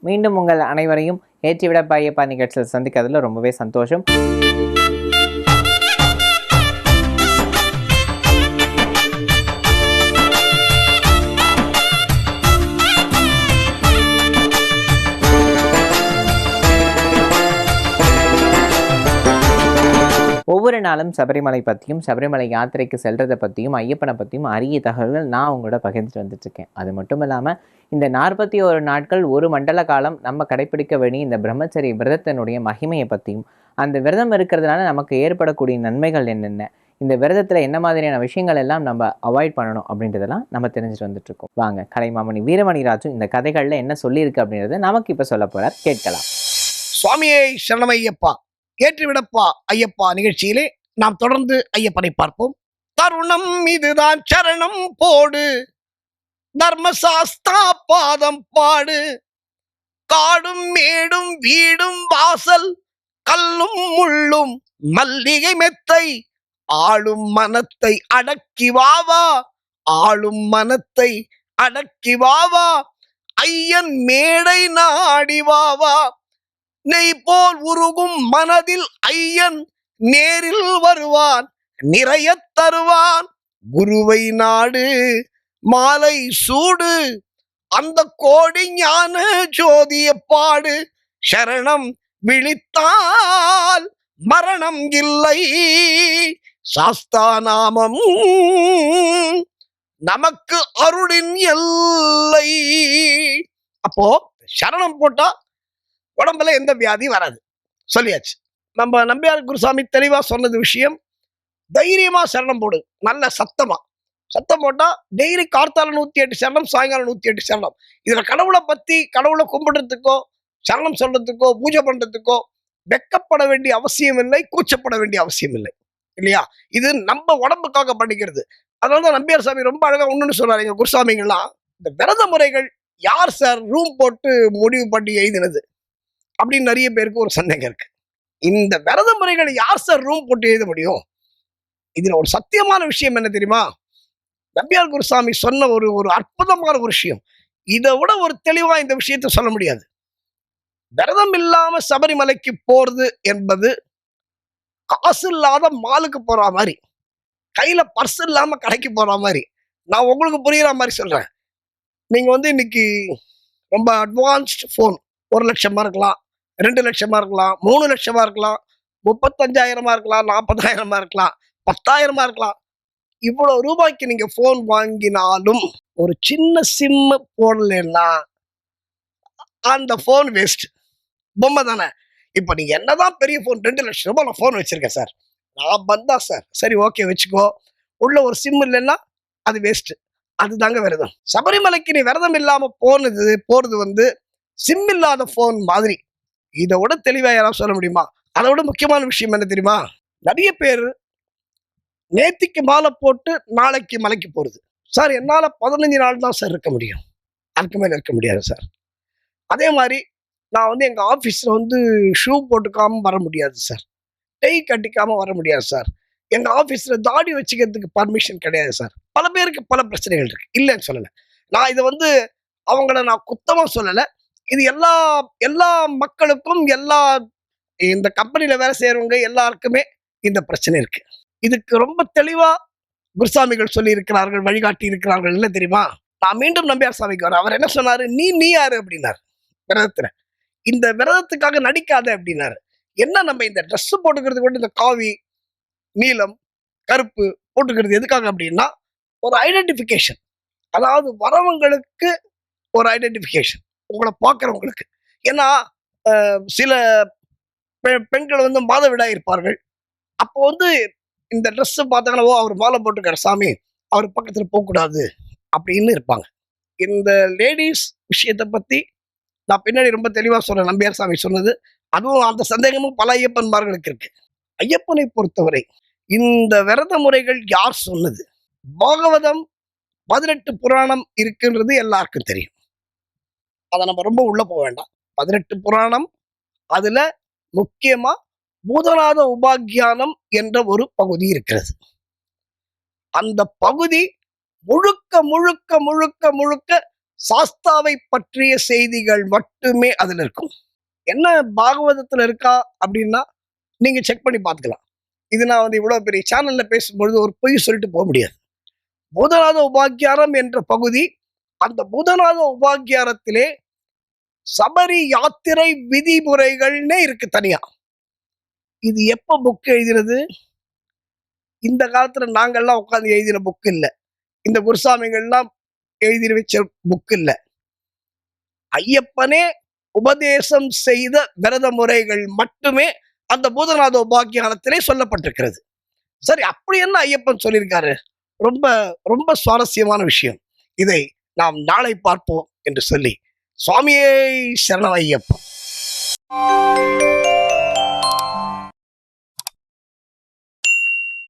மீண்டும் உங்கள் அனைவரையும் ஏற்றிவிடப்பா ஐயப்பா நிகழ்ச்சியில் சந்திக்கிறதுல ரொம்பவே சந்தோஷம். ஒவ்வொரு நாளும் சபரிமலை பற்றியும் சபரிமலை யாத்திரைக்கு செல்றதை பற்றியும் ஐயப்பனை பற்றியும் அரிய தகவல்கள் நான் உங்களோட பகிர்ந்துட்டு வந்துட்டுருக்கேன். அது மட்டும் இல்லாமல் இந்த 41 நாட்கள் ஒரு மண்டல காலம் நம்ம கடைப்பிடிக்க வேண்டிய இந்த பிரம்மச்சரிய விரதத்தினுடைய மகிமையை பற்றியும், அந்த விரதம் இருக்கிறதுனால நமக்கு ஏற்படக்கூடிய நன்மைகள் என்னென்ன, இந்த விரதத்தில் என்ன மாதிரியான விஷயங்கள் எல்லாம் நம்ம அவாய்ட் பண்ணணும் அப்படின்றதெல்லாம் நம்ம தெரிஞ்சுட்டு வந்துட்டுருக்கோம். வாங்க, கலைமாமணி வீரமணி ராஜு இந்த கதைகளில் என்ன சொல்லியிருக்கு அப்படின்றத நமக்கு இப்போ சொல்ல போகிறார், கேட்கலாம். சுவாமியை சரணமையப்பா ஏற்றிவிடப்பா ஐயப்பா நிகழ்ச்சியிலே நாம் தொடர்ந்து ஐயப்பனை பார்ப்போம். தருணம் இதுதான் சரணம் போடு, தர்மசாஸ்தா பாதம் பாடு, காடும் மேடும் வீடும் வாசல், கல்லும் முள்ளும் மல்லிகை மெத்தை, ஆளும் மனத்தை அடக்கி வாவா, ஆளும் மனத்தை அடக்கி வாவா, ஐயன் மேடை நாடி வாவா, நெய் போல் உருகும் மனதில் ஐயன் நேரில் வருவான், நிறைய தருவான், குருவை நாடு மாலை சூடு, அந்த கோடி ஞான ஜோதிய பாடு, சரணம் விழித்தால் மரணம் இல்லை, சாஸ்தா நாமம் நமக்கு அருளின் எல்லை. அப்போ சரணம் போட்டா உடம்புல எந்த வியாதி வராது, சொல்லியாச்சு. நம்ம நம்பியார் குருசாமி தெளிவா சொன்னது விஷயம், தைரியமா சரணம் போடு, நல்ல சத்தம் போட்டா டெய்லி கார்த்தால 108 சரணம், சாயங்காலம் 108 சரணம். இதுல கடவுளை பத்தி, கடவுளை கும்பிடுறதுக்கோ சரணம் சொல்றதுக்கோ பூஜை பண்றதுக்கோ வெக்கப்பட வேண்டிய அவசியம் இல்லை, கூச்சப்பட வேண்டிய அவசியம் இல்லை, இல்லையா? இது நம்ம உடம்புக்காக பண்ணிக்கிறது. அதனாலதான் நம்பியார் சாமி ரொம்ப அழகா ஒண்ணுன்னு சொல்றாரு, எங்க குருசாமிகள்லாம், இந்த விரத முறைகள் யார் சார் ரூம் போட்டு முடிவு பண்ணி எழுதினது அப்படின்னு நிறைய பேருக்கு ஒரு சந்தேகம் இருக்கு. இந்த விரத முறைகளை யார் சார் ரூம் போட்டு எழுத முடியும்? இதுல ஒரு சத்தியமான விஷயம் என்ன தெரியுமா? நம்பியார் குருசாமி சொன்ன ஒரு அற்புதமான ஒரு விஷயம். இதை விட ஒரு தெளிவா இந்த விஷயத்த சொல்ல முடியாது. விரதம் இல்லாம சபரிமலைக்கு போறது என்பது காசு இல்லாத மாலுக்கு போற மாதிரி, கையில பர்ஸ் இல்லாம கடைக்கு போற மாதிரி. நான் உங்களுக்கு புரியுற மாதிரி சொல்றேன். நீங்க இன்னைக்கு ரொம்ப அட்வான்ஸ்ட் போன் 1 லட்சமா இருக்கலாம், 2 லட்சமா இருக்கலாம், 3 லட்சமா இருக்கலாம், 35,000 இருக்கலாம், 40,000 இருக்கலாம், 10,000 இருக்கலாம். இவ்வளவு ரூபாய்க்கு நீங்க போன் வாங்கினாலும் ஒரு சின்ன சிம் போடலன்னா அந்த போன் வேஸ்ட், பொம்மை தானே. இப்ப நீங்க என்னதான் பெரிய போன், 2 லட்சம் ரூபாய் நான் போன் வச்சிருக்கேன் சார், நான் வந்தா சார், சரி ஓகே வச்சுக்கோ, உள்ள ஒரு சிம் இல்லைன்னா அது வேஸ்ட். அதுதாங்க விரதம். சபரிமலைக்கு நீ விரதம் இல்லாம போறது சிம் இல்லாத போன் மாதிரி. இதை விட தெளிவா யாராவது சொல்ல முடியுமா? அதை விட முக்கியமான விஷயம் என்ன தெரியுமா? நிறைய பேர் நேத்திக்கு மாலை போட்டு நாளைக்கு மலைக்கு போறது. சார் என்னால 15 நாள் தான் சார் இருக்க முடியும், அதுக்கு மேல இருக்க முடியாது சார். அதே மாதிரி நான் எங்க ஆபீஸ்ல ஷூ போட்டுக்காம வர முடியாது சார், டை கட்டிக்காம வர முடியாது சார், எங்க ஆபீஸ்ல தாடி வச்சுக்கிறதுக்கு பர்மிஷன் கிடையாது சார். பல பேருக்கு பல பிரச்சனைகள் இருக்கு, இல்லைன்னு சொல்லல. நான் இதை அவங்கள நான் குத்தமா சொல்லல. இது எல்லா மக்களுக்கும், இந்த கம்பெனில வேலை செய்யறவங்க எல்லாருக்குமே இந்த பிரச்சனை இருக்கு. இதுக்கு ரொம்ப தெளிவா குருசாமிகள் சொல்லி இருக்கிறார்கள், வழிகாட்டி இருக்கிறார்கள். என்ன தெரியுமா? நான் மீண்டும் நம்பியார் சாமிக்கு வரேன். அவர் என்ன சொன்னாரு? நீ யாரு அப்படின்னாரு விரதத்துல. இந்த விரதத்துக்காக நடிக்காத அப்படின்னாரு. என்ன நம்ம இந்த ட்ரெஸ் போட்டுக்கிறது கூட, இந்த காவி, நீலம், கருப்பு போட்டுக்கிறது எதுக்காக அப்படின்னா ஒரு ஐடென்டிபிகேஷன். அதாவது வரவங்களுக்கு ஒரு ஐடென்டிபிகேஷன், உங்களை பார்க்குறவங்களுக்கு. ஏன்னா சில பெண்கள் மாதவிடாய் இருப்பார்கள். அப்போ இந்த ட்ரெஸ் பார்த்தாங்கன்னா, ஓ அவர் மாலை போட்டுக்காரு சாமி, அவர் பக்கத்துல போகக்கூடாது அப்படின்னு இருப்பாங்க. இந்த லேடிஸ் விஷயத்தை பத்தி நான் பின்னாடி ரொம்ப தெளிவா சொல்றேன். நம்பியார் சாமி சொன்னது, அதுவும் அந்த சந்தேகமும் பல ஐயப்பன்மார்களுக்கு இருக்கு. ஐயப்பனை பொறுத்தவரை இந்த விரத முறைகள் யார் சொன்னது? பாகவதம் 18 புராணம் இருக்குன்றது எல்லாருக்கும் தெரியும். அதை நம்ம ரொம்ப உள்ள போக வேண்டாம். 18 புராணம், அதுல முக்கியமா பூதநாத உபாக்கியானம் என்ற ஒரு பகுதி இருக்கிறது. அந்த பகுதி முழுக்க முழுக்க முழுக்க முழுக்க சாஸ்தாவை பற்றிய செய்திகள் மட்டுமே அதுல இருக்கும். என்ன பாகவதத்துல இருக்கா அப்படின்னா நீங்க செக் பண்ணி பார்த்துக்கலாம். இது நான் இவ்வளவு பெரிய சேனல்ல பேசும்பொழுது ஒரு பொய் சொல்லிட்டு போக முடியாது. பூதநாத உபாக்கியானம் என்ற பகுதி, அந்த பூதநாத உபாக்கியானத்திலே சபரி யாத்திரை விதிமுறைகள்னே இருக்கு தனியா. இது எப்ப புக் எழுதினது? இந்த காலத்துல நாங்கள்லாம் உட்கார்ந்து எழுதின புக் இல்ல. இந்த குருசாமிகள்லாம் எழுதி வச்ச புக் இல்ல. ஐயப்பனே உபதேசம் செய்த விரத முறைகள் மட்டுமே அந்த பூதநாத உபாக்கியானத்திலே சொல்லப்பட்டிருக்கிறது. சரி, அப்படி என்ன ஐயப்பன் சொல்லியிருக்காரு? ரொம்ப ரொம்ப சுவாரஸ்யமான விஷயம். இதை நாம் நாளை பார்ப்போம் என்று சொல்லி, சுவாமியே சரணம் ஐயப்பன்.